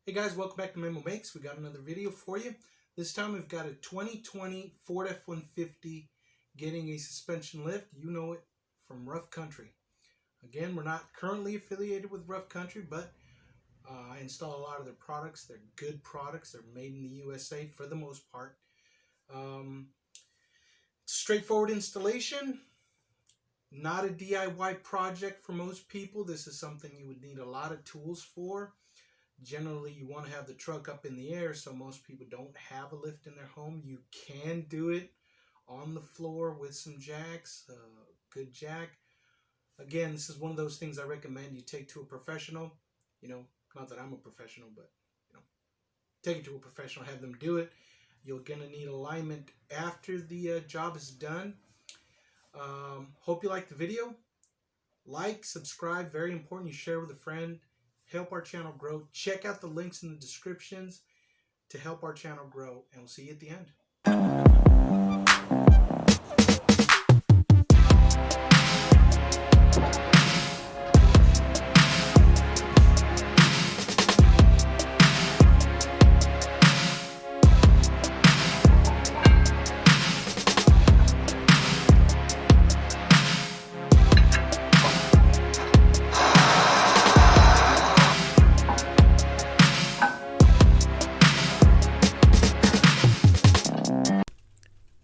Hey guys, welcome back to Memo Makes. We got another video for you. This time we've got a 2020 Ford F-150 getting a suspension lift. You know it from Rough Country. Again, we're not currently affiliated with Rough Country, but I install a lot of their products. They're good products. They're made in the USA for the most part. Straightforward installation. Not a DIY project for most people. This is something you would need a lot of tools for. Generally, you want to have the truck up in the air, so most people don't have a lift in their home. You can do it on the floor with some jacks, good jack. Again, this is one of those things I recommend you take to a professional. You know, not that I'm a professional, but take it to a professional, have them do it. You're going to need alignment after the job is done. Hope you like the video. Like, subscribe, very important. You share with a friend. Help our channel grow. Check out the links in the descriptions to help our channel grow, and we'll see you at the end.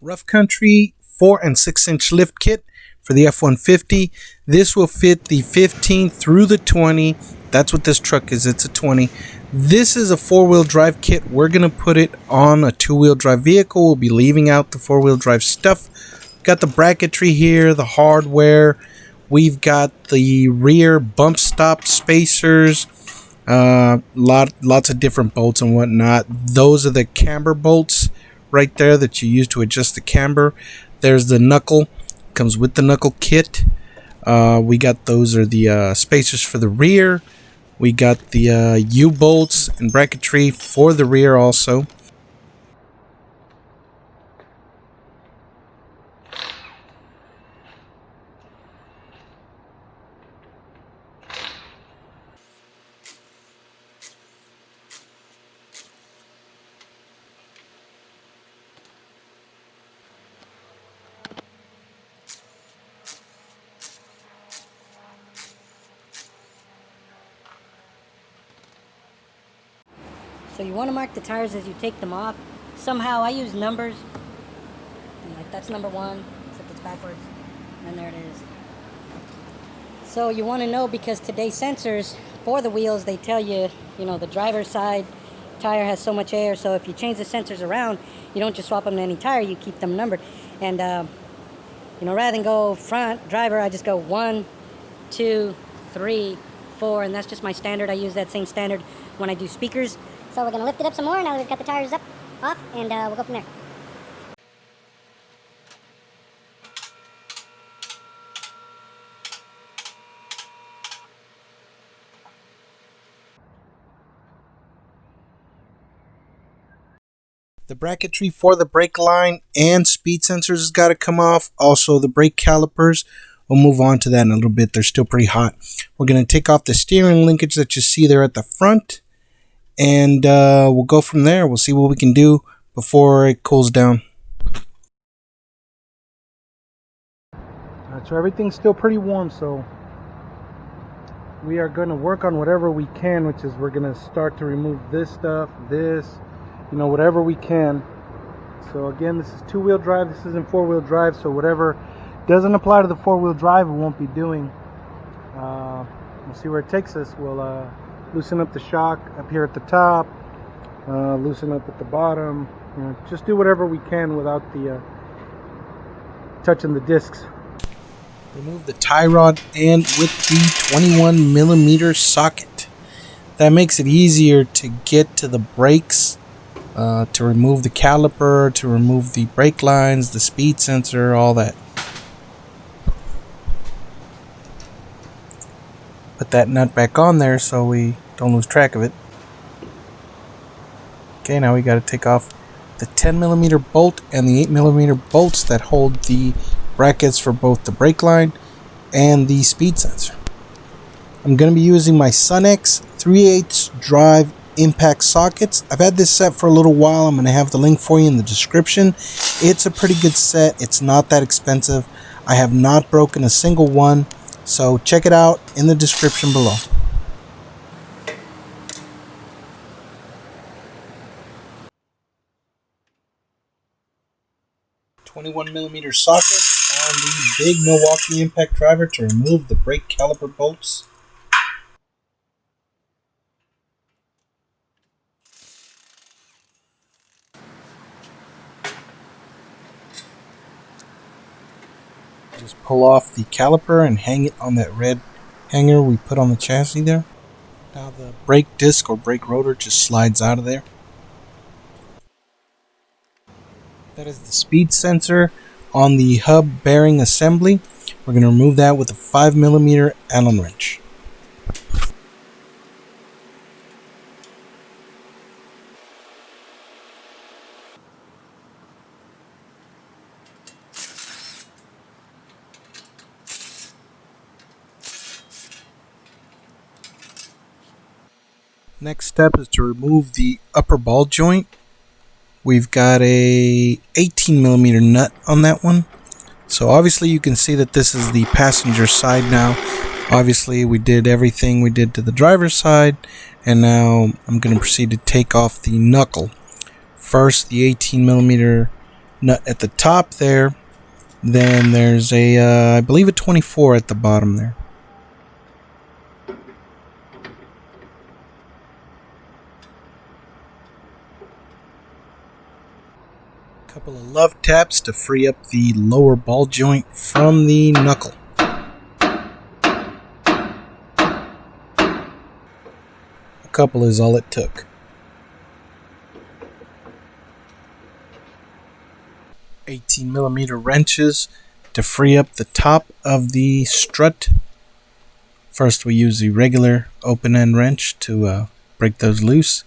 Rough Country 4 and 6 inch lift kit for the F-150. This will fit the 15 through the 20. That's what this truck is. It's a 20. This is a 4-wheel drive kit. We're going to put it on a 2-wheel drive vehicle. We'll be leaving out the 4-wheel drive stuff. Got the bracketry here, the hardware. We've got the rear bump stop spacers. Lots of different bolts and whatnot. Those are the camber bolts right there that you use to adjust the camber. There's the knuckle, comes with the knuckle kit. We got those are the spacers for the rear. We got the U-bolts and bracketry for the rear also. So you want to mark the tires as you take them off. Somehow I use numbers. Like that's number 1, except it's backwards. And there it is. So you want to know because today's sensors for the wheels, they tell you, the driver's side tire has so much air. So if you change the sensors around, you don't just swap them to any tire, you keep them numbered. And, rather than go front driver, I just go 1, 2, 3, 4. And that's just my standard. I use that same standard when I do speakers. So we're going to lift it up some more now that we've got the tires off, and we'll go from there. The bracketry for the brake line and speed sensors has got to come off. Also the brake calipers. We'll move on to that in a little bit. They're still pretty hot. We're going to take off the steering linkage that you see there at the front. And we'll go from there. We'll see what we can do before it cools down. Alright, so everything's still pretty warm, so we are going to work on whatever we can, which is we're going to start to remove this stuff, whatever we can. So again, this is 2-wheel drive, this isn't 4-wheel drive, so whatever doesn't apply to the 4-wheel drive we won't be doing. We'll see where it takes us. We'll loosen up the shock up here at the top, loosen up at the bottom, just do whatever we can without the touching the discs. Remove the tie rod and with the 21mm socket. That makes it easier to get to the brakes, to remove the caliper, to remove the brake lines, the speed sensor, all that. Put that nut back on there so we don't lose track of it. Okay, now we got to take off the 10mm bolt and the 8mm bolts that hold the brackets for both the brake line and the speed sensor. I'm going to be using my Sunex 3/8 drive impact sockets. I've had this set for a little while. I'm going to have the link for you in the description. It's a pretty good set. It's not that expensive. I have not broken a single one, so check it out in the description below. 21mm socket on the big Milwaukee impact driver to remove the brake caliper bolts. Just pull off the caliper and hang it on that red hanger we put on the chassis there. Now the brake disc or brake rotor just slides out of there. That is the speed sensor on the hub bearing assembly. We're going to remove that with a 5mm Allen wrench. Next step is to remove the upper ball joint. We've got a 18mm nut on that one. So obviously you can see that this is the passenger side now. Obviously we did everything we did to the driver's side, and now I'm going to proceed to take off the knuckle. First the 18mm nut at the top there, then there's a I believe a 24 at the bottom there. Couple of love taps to free up the lower ball joint from the knuckle. A couple is all it took. 18mm wrenches to free up the top of the strut. First we use the regular open end wrench to break those loose.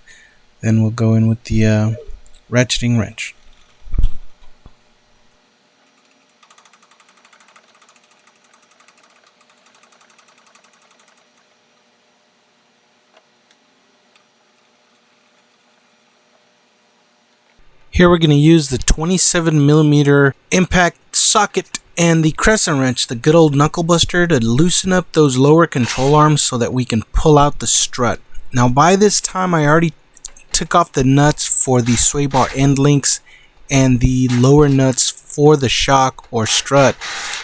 Then we'll go in with the ratcheting wrench. Here we're going to use the 27mm impact socket and the crescent wrench, the good old knuckle buster, to loosen up those lower control arms so that we can pull out the strut. Now by this time I already took off the nuts for the sway bar end links and the lower nuts for the shock or strut.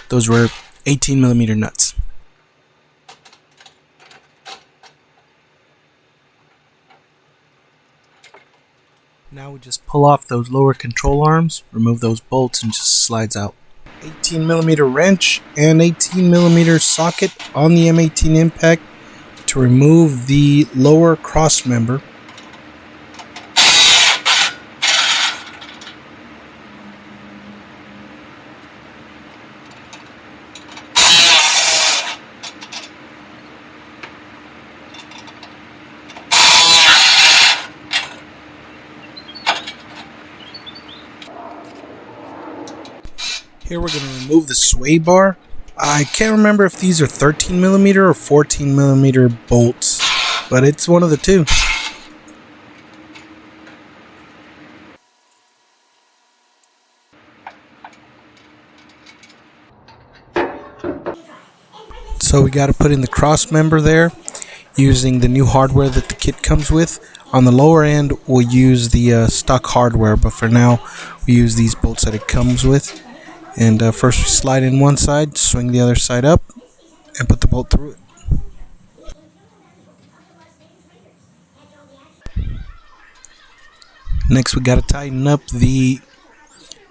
Those were 18mm nuts. Now we just pull off those lower control arms, remove those bolts, and just slides out. 18mm wrench and 18mm socket on the M18 impact to remove the lower cross member. Here we're going to remove the sway bar. I can't remember if these are 13mm or 14mm bolts, but it's one of the two. So we got to put in the cross member there using the new hardware that the kit comes with. On the lower end we'll use the stock hardware, but for now we use these bolts that it comes with. And first we slide in one side, swing the other side up, and put the bolt through it. Next we got to tighten up the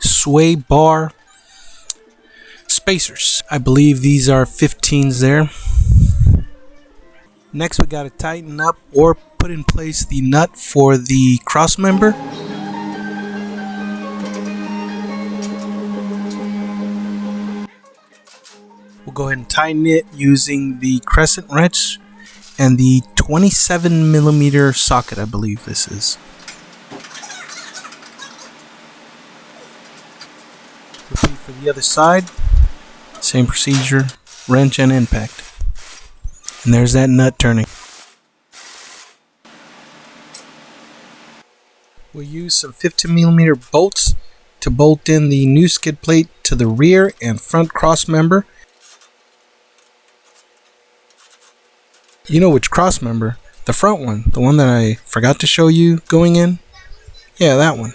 sway bar spacers. I believe these are 15s there. Next we got to tighten up or put in place the nut for the cross member. We'll go ahead and tighten it using the crescent wrench and the 27mm socket, I believe this is. Repeat for the other side. Same procedure, wrench and impact. And there's that nut turning. We'll use some 15mm bolts to bolt in the new skid plate to the rear and front cross member. You know which cross member? The front one, the one that I forgot to show you going in? Yeah, that one.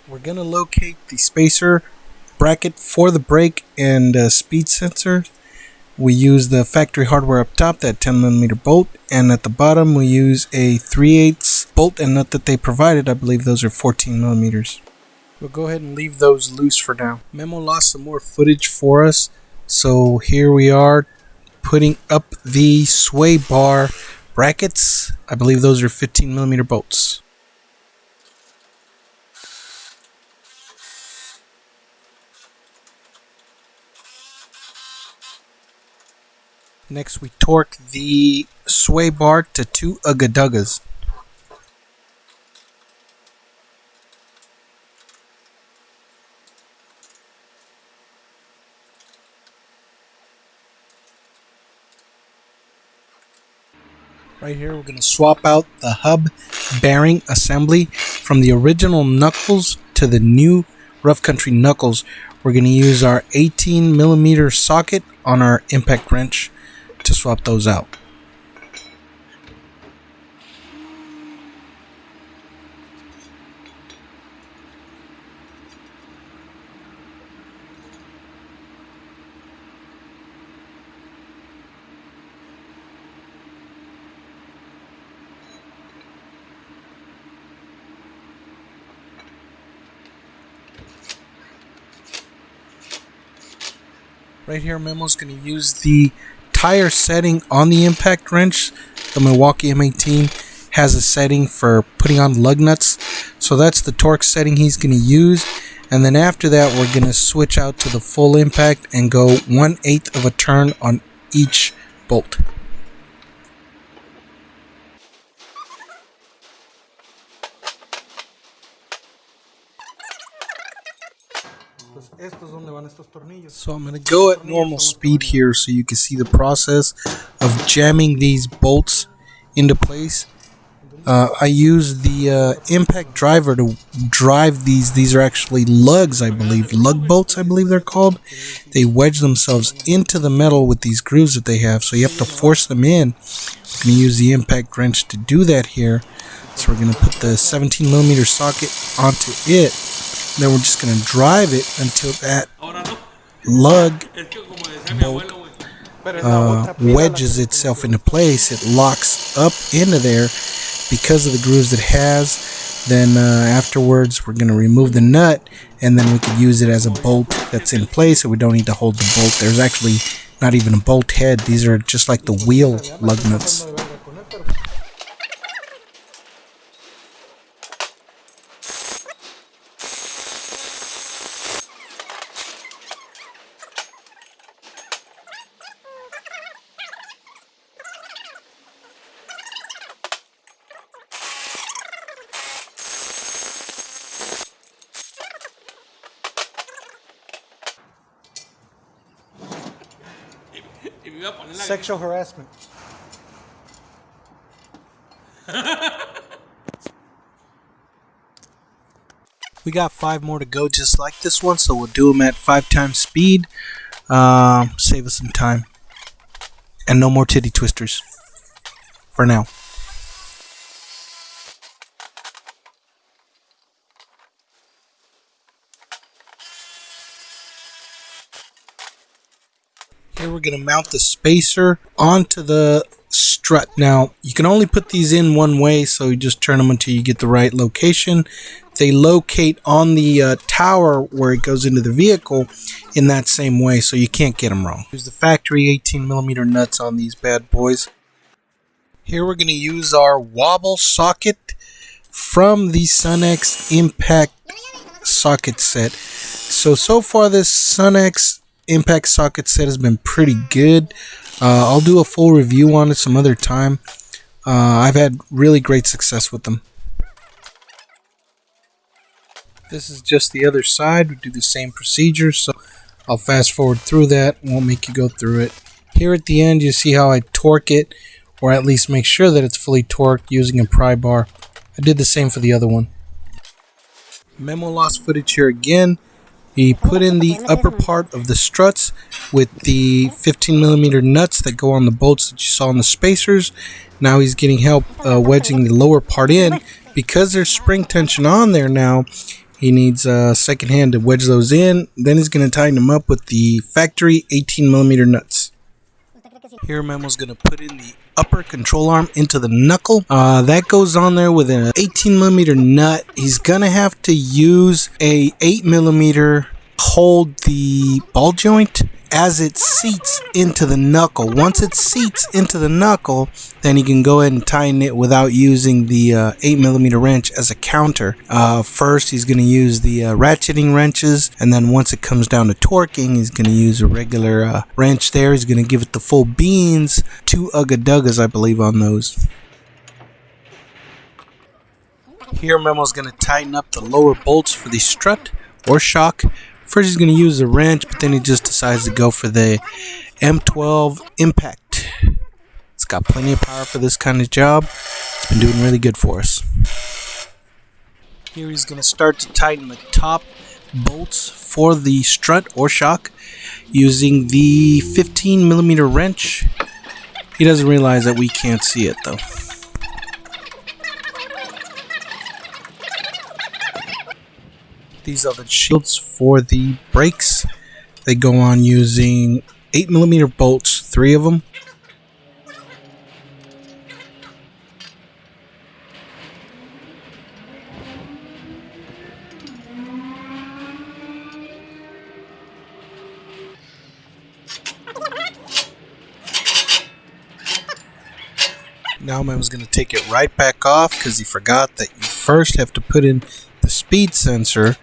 We're going to locate the spacer bracket for the brake and speed sensor. We use the factory hardware up top, that 10mm bolt, and at the bottom we use a 3/8 bolt and nut that they provided. I believe those are 14mm. We'll go ahead and leave those loose for now. Memo lost some more footage for us, so here we are putting up the sway bar brackets. I believe those are 15mm bolts. Next, we torque the sway bar to 2 ugga-duggas. Right here, we're going to swap out the hub bearing assembly from the original knuckles to the new Rough Country knuckles. We're going to use our 18mm socket on our impact wrench to swap those out. Right here, Memo's going to use the tire setting on the impact wrench. The Milwaukee M18 has a setting for putting on lug nuts, so that's the torque setting he's going to use. And then after that, we're going to switch out to the full impact and go 1/8 of a turn on each bolt. So I'm going to go at normal speed here so you can see the process of jamming these bolts into place. I use the impact driver to drive these. These are actually lugs, I believe. Lug bolts, I believe they're called. They wedge themselves into the metal with these grooves that they have, so you have to force them in. I'm going to use the impact wrench to do that here. So we're going to put the 17mm socket onto it. Then we're just going to drive it until that lug bolt wedges itself into place. It locks up into there because of the grooves it has. Then afterwards we're going to remove the nut, and then we could use it as a bolt that's in place, so we don't need to hold the bolt. There's actually not even a bolt head. These are just like the wheel lug nuts. Sexual harassment. We got 5 more to go just like this one, so we'll do them at 5 times speed. Save us some time. And no more titty twisters. For now. Here we're going to mount the spacer onto the strut. Now, you can only put these in one way, so you just turn them until you get the right location. They locate on the tower where it goes into the vehicle in that same way, so you can't get them wrong. Use the factory 18mm nuts on these bad boys. Here we're going to use our wobble socket from the Sunex impact socket set. So far this Sunex impact socket set has been pretty good. I'll do a full review on it some other time. I've had really great success with them. This is just the other side. We do the same procedure, so I'll fast forward through that. Won't make you go through it. Here at the end, you see how I torque it, or at least make sure that it's fully torqued using a pry bar. I did the same for the other one. Memo lost footage here again. He put in the upper part of the struts with the 15mm nuts that go on the bolts that you saw in the spacers. Now he's getting help wedging the lower part in. Because there's spring tension on there now, he needs a second hand to wedge those in. Then he's going to tighten them up with the factory 18mm nuts. Here Memo's going to put in the upper control arm into the knuckle. That goes on there with an 18mm nut. He's going to have to use a 8mm hold the ball joint as it seats into the knuckle. Once it seats into the knuckle, then he can go ahead and tighten it without using the 8mm wrench as a counter. First, he's going to use the ratcheting wrenches, and then once it comes down to torquing, he's going to use a regular wrench there. He's going to give it the full beans, 2 ugga-duggas, I believe, on those. Here, Memo's going to tighten up the lower bolts for the strut or shock. First, he's going to use a wrench, but then he just decides to go for the M12 Impact. It's got plenty of power for this kind of job. It's been doing really good for us. Here he's going to start to tighten the top bolts for the strut or shock using the 15mm wrench. He doesn't realize that we can't see it though. These are the shields for the brakes. They go on using 8mm bolts, 3 of them. Now Mem's going to take it right back off because he forgot that you first have to put in the speed sensor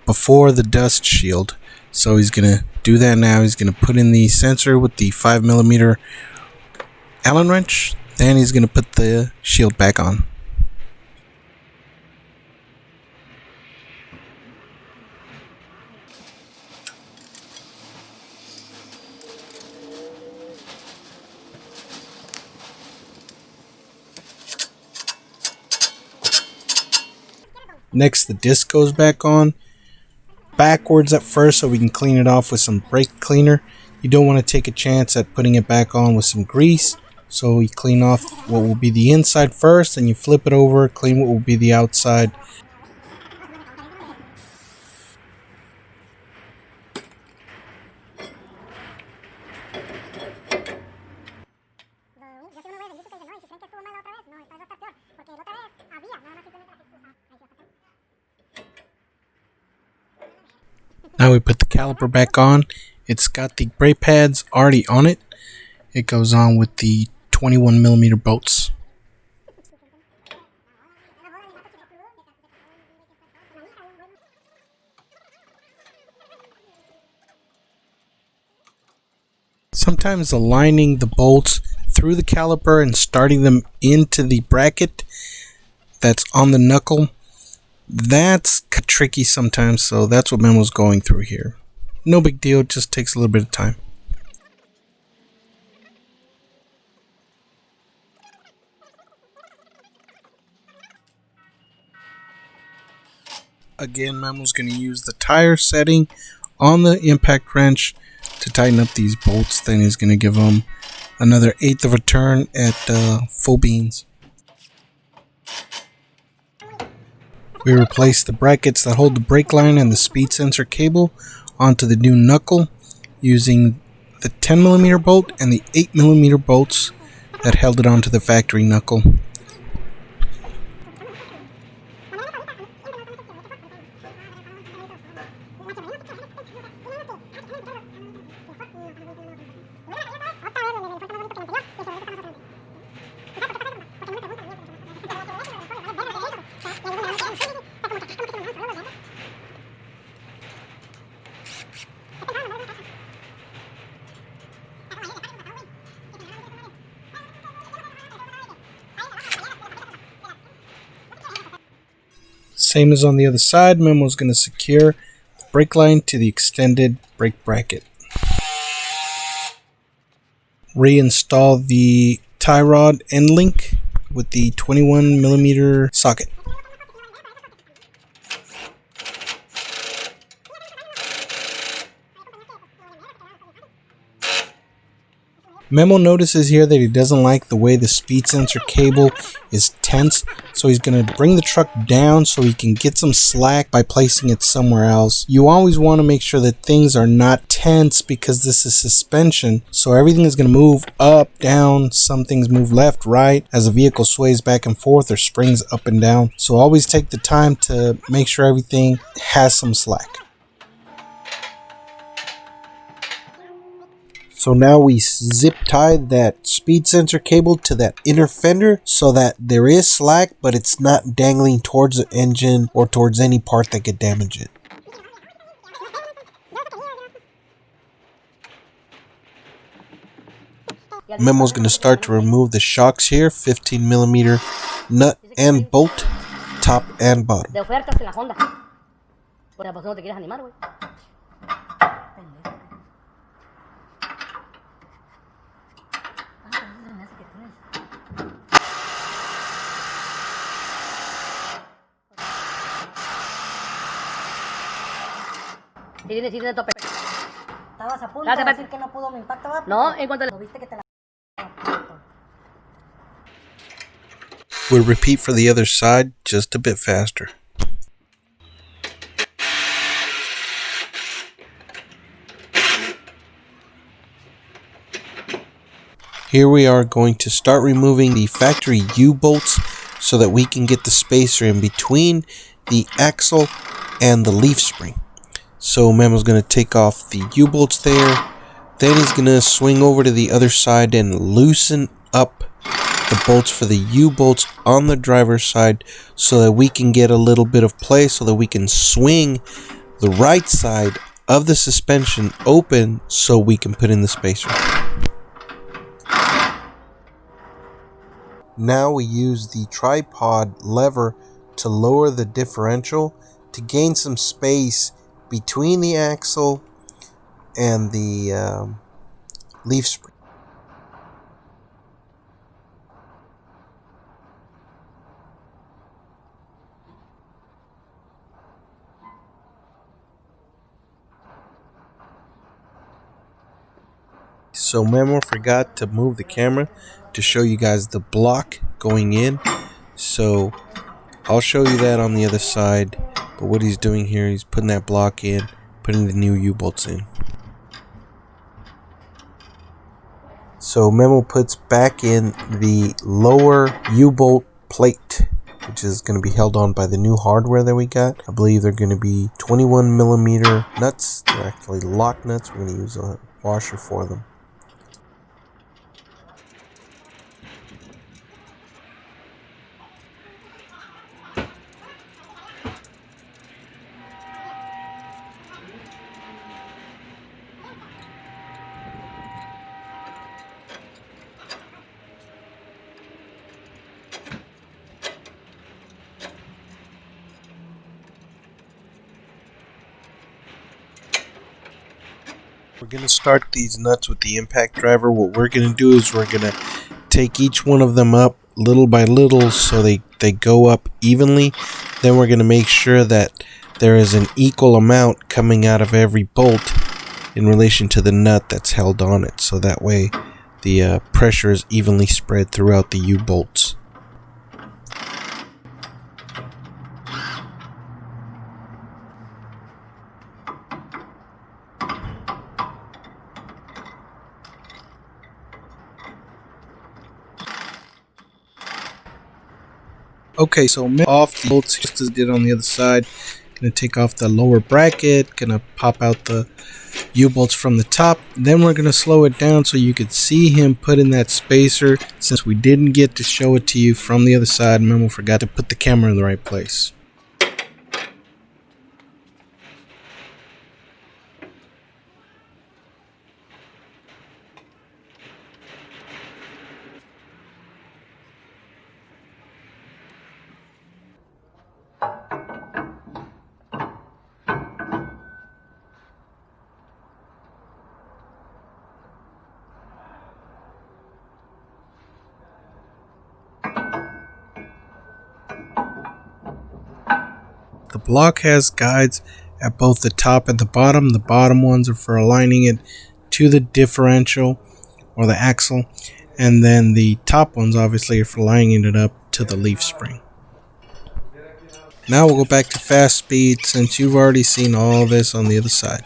before the dust shield. So he's going to do that now. He's going to put in the sensor with the 5mm Allen wrench. Then he's going to put the shield back on. Next, the disc goes back on. Backwards at first so we can clean it off with some brake cleaner. You don't want to take a chance at putting it back on with some grease. So you clean off what will be the inside first, and you flip it over, clean what will be the outside. Now we put the caliper back on. It's got the brake pads already on it. It goes on with the 21mm bolts. Sometimes aligning the bolts through the caliper and starting them into the bracket that's on the knuckle, that's tricky sometimes, so that's what Memo's going through here. No big deal, it just takes a little bit of time. Again, Memo's going to use the tire setting on the impact wrench to tighten up these bolts. Then he's going to give them another 1/8 of a turn at full beans. We replace the brackets that hold the brake line and the speed sensor cable onto the new knuckle using the 10mm bolt and the 8mm bolts that held it onto the factory knuckle. Same as on the other side, Memo's going to secure the brake line to the extended brake bracket. Reinstall the tie rod end link with the 21mm socket. Memo notices here that he doesn't like the way the speed sensor cable is tense, so he's going to bring the truck down so he can get some slack by placing it somewhere else. You always want to make sure that things are not tense because this is suspension, so everything is going to move up, down, some things move left, right, as the vehicle sways back and forth or springs up and down. So always take the time to make sure everything has some slack. So now we zip tie that speed sensor cable to that inner fender so that there is slack, but it's not dangling towards the engine or towards any part that could damage it. Memo's going to start to remove the shocks here, 15mm nut and bolt, top and bottom. Estabas a punto de decir que no pudo mi impacto, ¿va? No, en cuanto le viste que te la... We'll repeat for the other side, just a bit faster. Here we are going to start removing the factory U-bolts so that we can get the spacer in between the axle and the leaf spring. So Memo's going to take off the U-bolts there. Then he's going to swing over to the other side and loosen up the bolts for the U-bolts on the driver's side so that we can get a little bit of play so that we can swing the right side of the suspension open so we can put in the spacer. Now we use the tripod lever to lower the differential to gain some space between the axle and the leaf spring. So Memo forgot to move the camera to show you guys the block going in. So I'll show you that on the other side. But what he's doing here, he's putting that block in, putting the new U-bolts in. So Memo puts back in the lower U-bolt plate, which is going to be held on by the new hardware that we got. I believe they're going to be 21mm nuts. They're actually lock nuts. We're going to use a washer for them. We're going to start these nuts with the impact driver. What we're going to do is we're going to take each one of them up little by little so they go up evenly. Then we're going to make sure that there is an equal amount coming out of every bolt in relation to the nut that's held on it. So that way the pressure is evenly spread throughout the U-bolts. Okay, so off the bolts just as did on the other side. Gonna take off the lower bracket, gonna pop out the U-bolts from the top. Then we're gonna slow it down so you could see him put in that spacer. Since we didn't get to show it to you from the other side, Memo forgot to put the camera in the right place. The block has guides at both the top and the bottom. The bottom ones are for aligning it to the differential or the axle, and then the top ones obviously are for lining it up to the leaf spring. Now we'll go back to fast speed since you've already seen all this on the other side.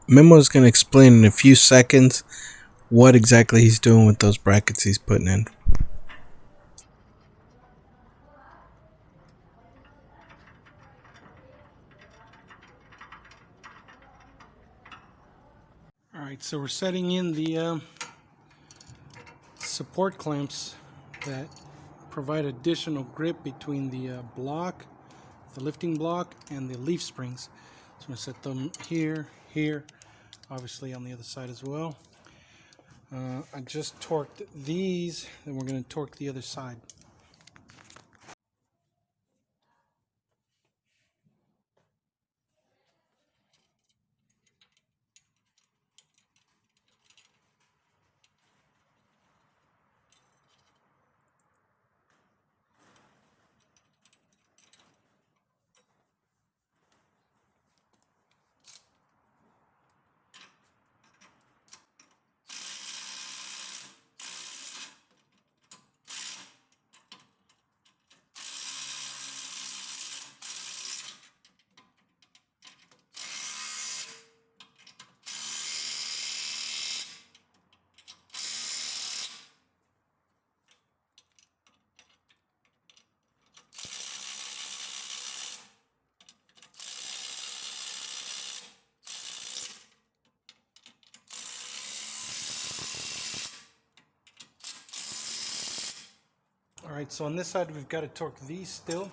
Memo is going to explain in a few seconds what exactly he's doing with those brackets he's putting in. Alright, so we're setting in the support clamps that provide additional grip between the block, the lifting block, and the leaf springs. So I'm going to set them here, here, obviously on the other side as well. I just torqued these, then we're going to torque the other side. Alright, so on this side we've got to torque these still.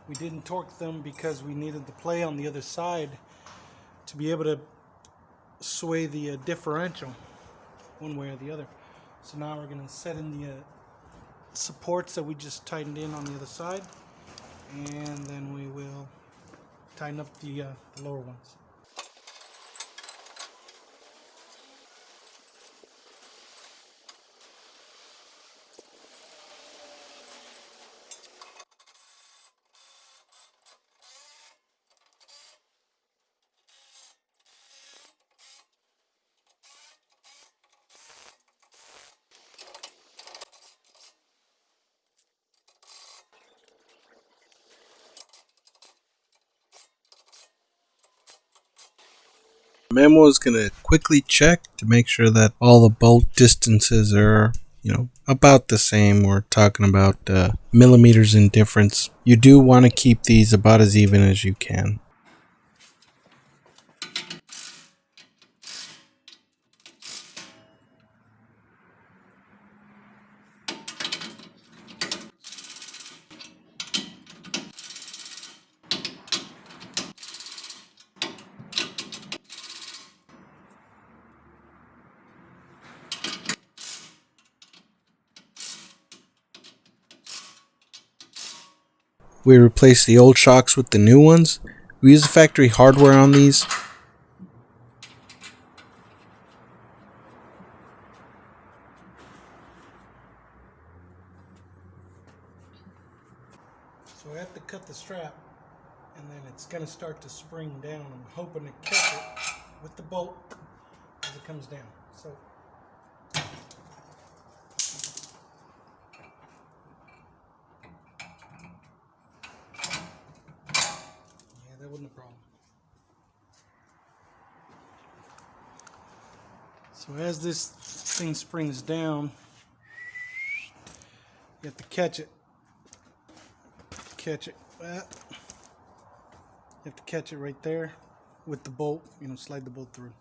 We didn't torque them because we needed the play on the other side to be able to sway the differential one way or the other. So now we're going to set in the supports that we just tightened in on the other side, and then we will tighten up the lower ones. Memo is going to quickly check to make sure that all the bolt distances are, about the same. We're talking about millimeters in difference. You do want to keep these about as even as you can. We replace the old shocks with the new ones. We use the factory hardware on these. So I have to cut the strap, and then it's going to start to spring down. I'm hoping to catch it with the bolt as it comes down. So yeah, that wasn't a problem. So as this thing springs down, you have to catch it. Catch it. You have to catch it right there with the bolt. Slide the bolt through.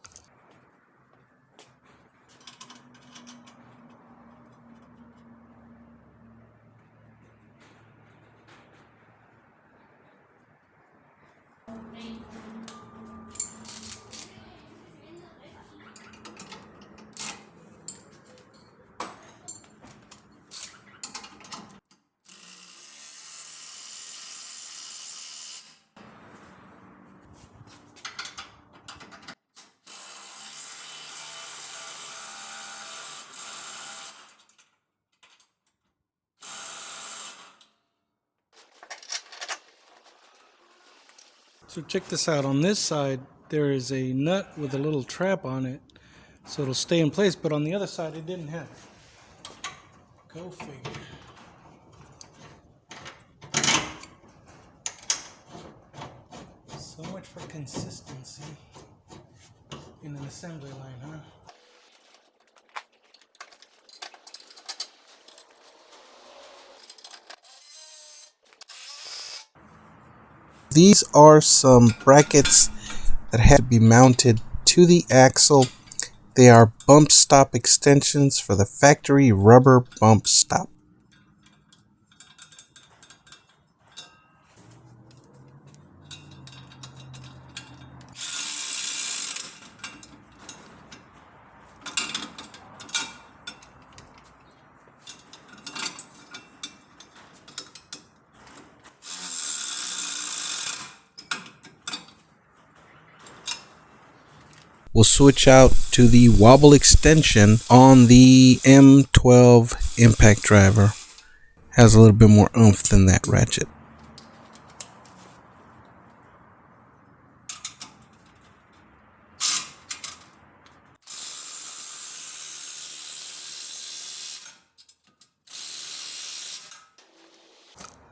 So check this out. On this side, there is a nut with a little trap on it, so it'll stay in place. But on the other side, it didn't have it. Go figure. So much for consistency in an assembly line, huh? These are some brackets that have to be mounted to the axle. They are bump stop extensions for the factory rubber bump stop. We'll switch out to the wobble extension on the M12 impact driver. Has a little bit more oomph than that ratchet.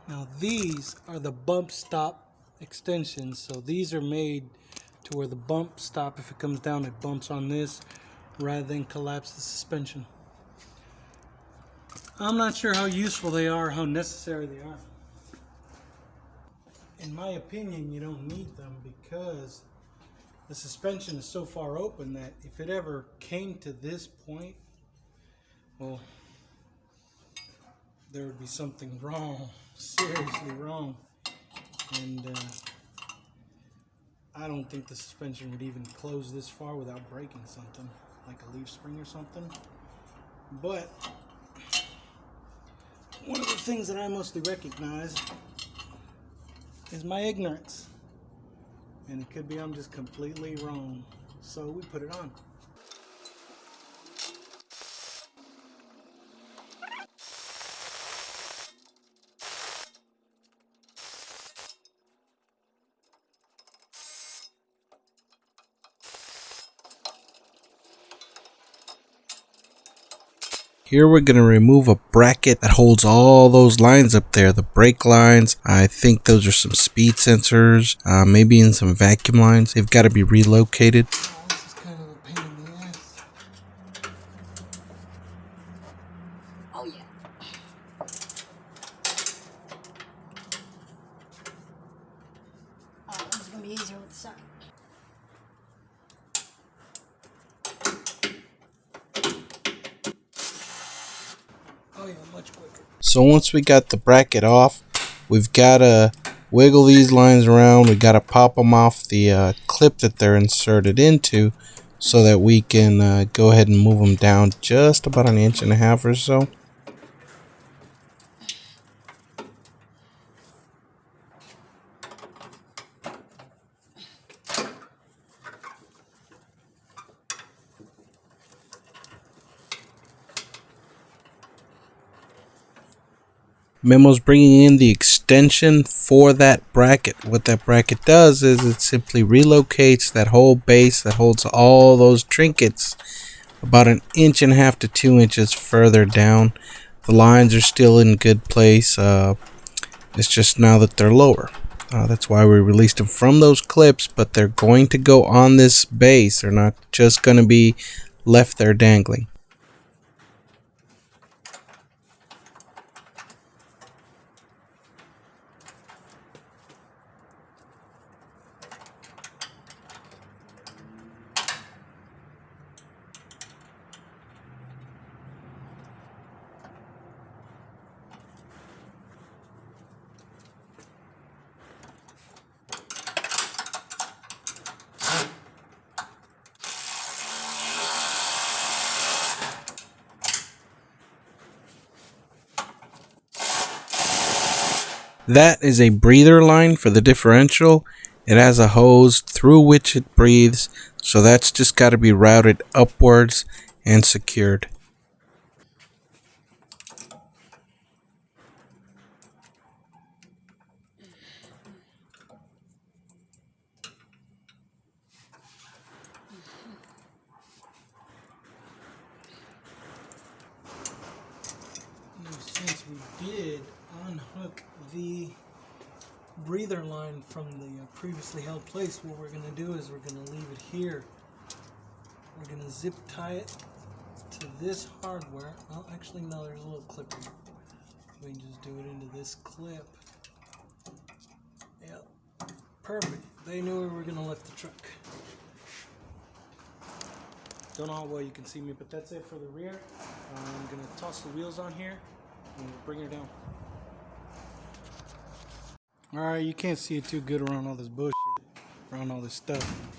Now these are the bump stop extensions. So these are made to where the bump stop, if it comes down, it bumps on this rather than collapse the suspension. I'm not sure how useful they are, how necessary they are. In my opinion, you don't need them because the suspension is so far open that if it ever came to this point, well, there would be something wrong, seriously wrong. And I don't think the suspension would even close this far without breaking something, like a leaf spring or something. But one of the things that I mostly recognize is my ignorance. And it could be I'm just completely wrong. So we put it on. Here we're going to remove a bracket that holds all those lines up there, the brake lines. I think those are some speed sensors, maybe in some vacuum lines. They've got to be relocated. Oh, this is kind of a pain in the ass. Oh, yeah. Oh, this is going to be easier with the socket. Oh yeah, much quicker. So once we got the bracket off, we've got to wiggle these lines around. We got to pop them off the clip that they're inserted into so that we can go ahead and move them down just about 1.5 inches or so. Memo's bringing in the extension for that bracket. What that bracket does is it simply relocates that whole base that holds all those trinkets about 1.5 inches to 2 inches further down. The lines are still in good place. It's just now that they're lower. That's why we released them from those clips, but they're going to go on this base. They're not just going to be left there dangling. That is a breather line for the differential. It has a hose through which it breathes, so that's just got to be routed upwards and secured. We did unhook the breather line from the previously held place. What we're going to do is we're going to leave it here. We're going to zip tie it to this hardware. Oh, actually, no, there's a little clip here. We can just do it into this clip. Yep, perfect. They knew we were going to lift the truck. Don't know how well you can see me, but that's it for the rear. I'm going to toss the wheels on here and bring her down. Alright, you can't see it too good around all this bullshit, around all this stuff.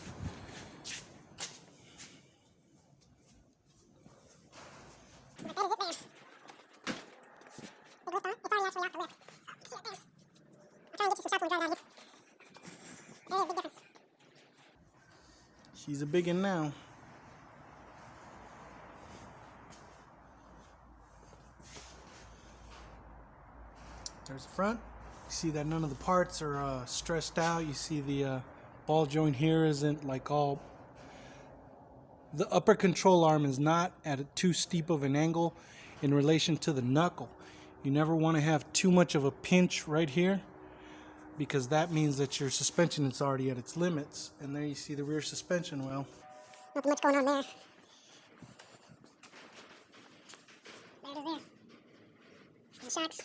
She's a big one now. There's the front. You see that none of the parts are stressed out. You see the ball joint here isn't like all... The upper control arm is not at too steep of an angle in relation to the knuckle. You never want to have too much of a pinch right here, because that means that your suspension is already at its limits. And there you see the rear suspension well. Nothing much going on there. There it is there. And the shocks.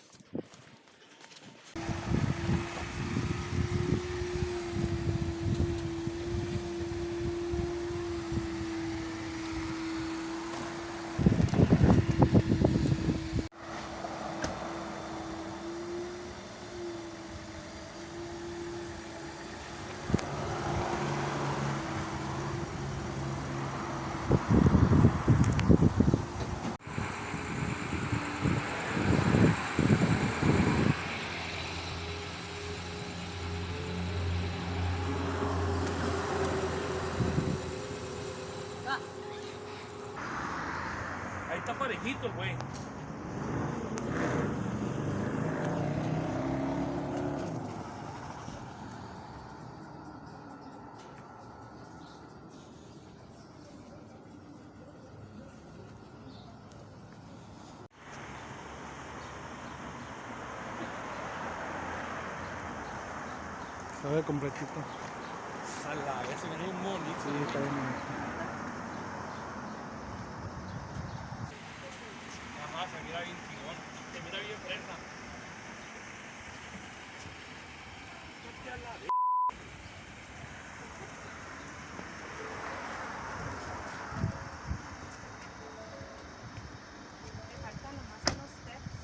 Ahí está parejito el güey. Se ve completito. A la vez se viene un monito. Sí, está bien. Ajá, se mira bien chingón. Se mira bien fresa. Vete a la vez.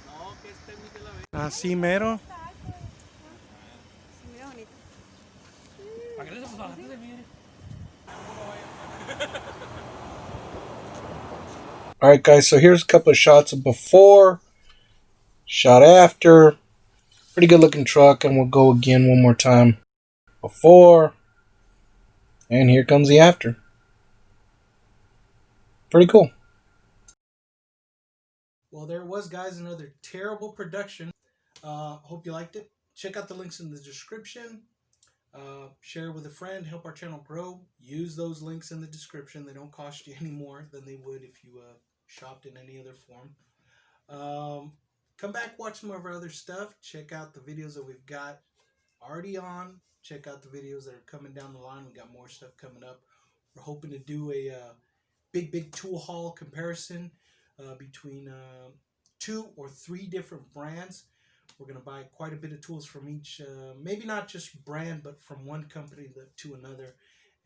No, que este mide la vez. Así mero. Mira bonito. ¿Para qué le estamos bajando de mire? Alright guys, so here's a couple of shots of before, shot after. Pretty good looking truck, and we'll go again one more time. Before, and here comes the after. Pretty cool. Well, there it was, guys, another terrible production. Hope you liked it. Check out the links in the description. Share it with a friend, help our channel grow. Use those links in the description. They don't cost you any more than they would if you shopped in any other form. Come back, watch some of our other stuff. Check out the videos that we've got already on. Check out the videos that are coming down the line. We got more stuff coming up. We're hoping to do a big tool haul comparison between 2 or 3 different brands. We're going to buy quite a bit of tools from each, maybe not just brand, but from one company to another.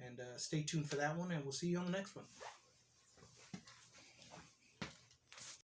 And stay tuned for that one, and we'll see you on the next one.